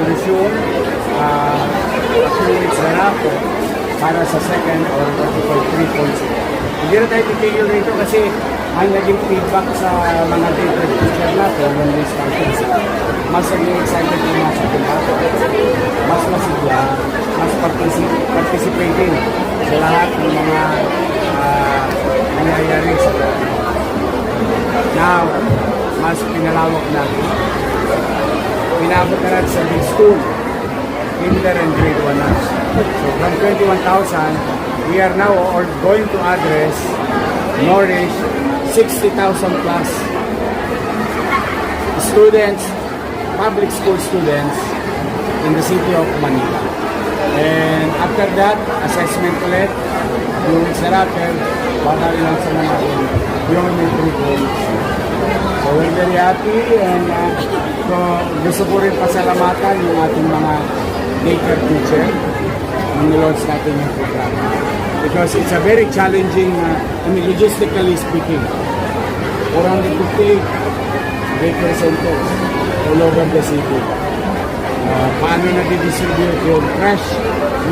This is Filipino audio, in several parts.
resume a few weeks thereafter para sa second or what we call 3.0. Hindi na tayo titigil rito kasi ang naging feedback sa mga different teacher natin when we started, mas naging excited yung mga sa bata. Mas masigla, mas participating sa lahat ng mga nangyayari sa loob. Now, mas pinalawak natin. Pinabot na natin sa big school, kinder and grade 1 na. So from 21,000, we are now going to address, nourish 60,000 plus students, public school students in the city of Manila. And after that, assessment ulit, yung weeks thereafter, baka lang sa mga yung elementary goals. So we're very happy and so, gusto ko rin pasalamatan yung ating mga daycare teacher nung nilaunch natin yung program. Because it's a very challenging, logistically speaking. 458 daycare centers all over the city. Paano na-distribute yung fresh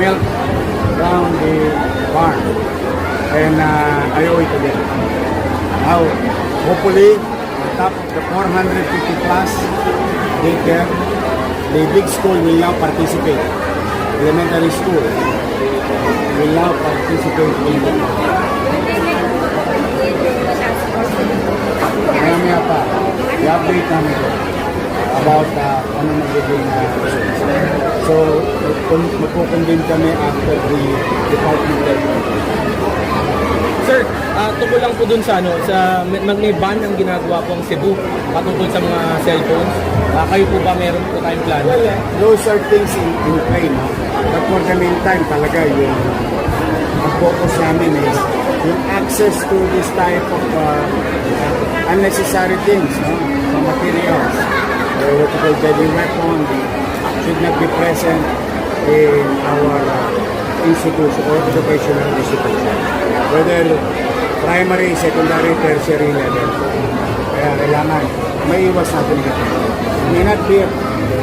milk around the farm. And I owe it to them. Now, hopefully, on top of the 450 plus daycare, the big school will now participate. Elementary school will now participate in the Maya pa, i-update namin ko about ano magiging so, magkukumbin kami after the department level. Sir, tungkol lang po dun sa may ban ang ginagawa pong Cebu patungkol sa mga cellphones. Kayo po ba meron po tayong plan? Well, those are things in play, no? But for the meantime, talaga yung focus namin is yung access to this type of unnecessary things, no? The materials, what we call deadly weapon, should not be present in our institution or educational institution. Whether primary, secondary, tertiary level. Kaya kailangan may iwas natin ito. It may not be a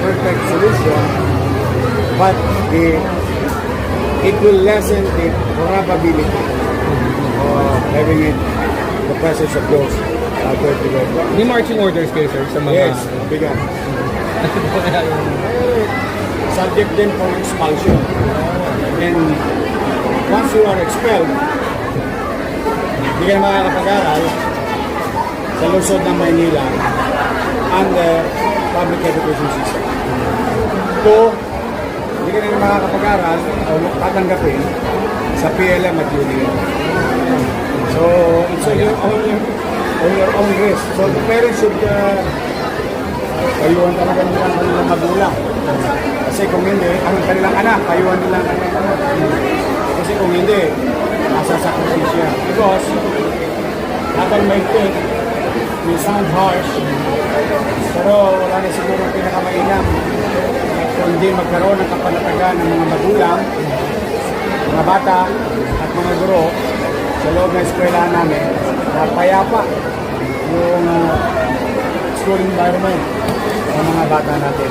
perfect solution, but it will lessen the probability of having it, the presence of those May marching orders kayo, sir, sa mga... Yes, bigat. Subject din for expulsion. And once you are expelled, hindi ka na makakapag-aral sa lungsod ng Maynila and the public education system. So, hindi ka na makakapag-aral o tatanggapin sa PLM at UDM. So, it's on your own risk. So, the parents should payuhan talaga nila ang kanilang magulang. Kasi kung hindi, ang kanilang anak, payuhan nila ang kanilang anak. Kasi kung hindi, masasakripisya. Because, habang may take, may sound harsh, pero wala na siguro pinakamainam. Kundi magkaroon ng kapanatagan ng mga magulang, mga bata, at mga guro sa loob ng eskwela namin na payapa yung school environment ng mga bata natin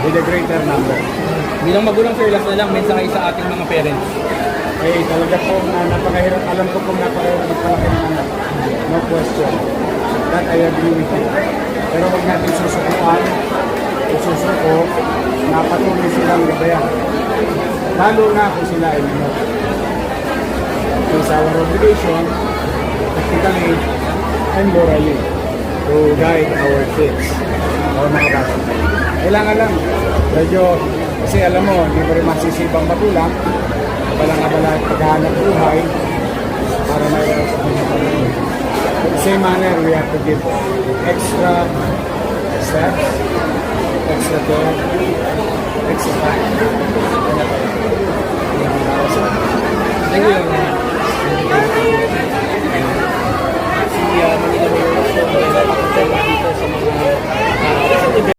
with a greater number. Bilang magulang, sir, last na lang, mensahe sa ating mga parents. Eh, talaga po na napakahirap. Alam ko kung napakahirap magpalaki ng anak. No question. That I agree with you. Pero wag natin susukuan o susuko na patuloy silang gabayan. Lalo na kung sila ay minor. It's our obligation, practically and morally, to guide our kids, our mga bata. Kailangan lang, medyo, kasi alam mo, hindi mo rin masisibang magulang, balang-abala at paghahanap buhay para mayroon sa kanya pamilya. In the same manner, we have to give extra steps, extra care, extra time. Thank you.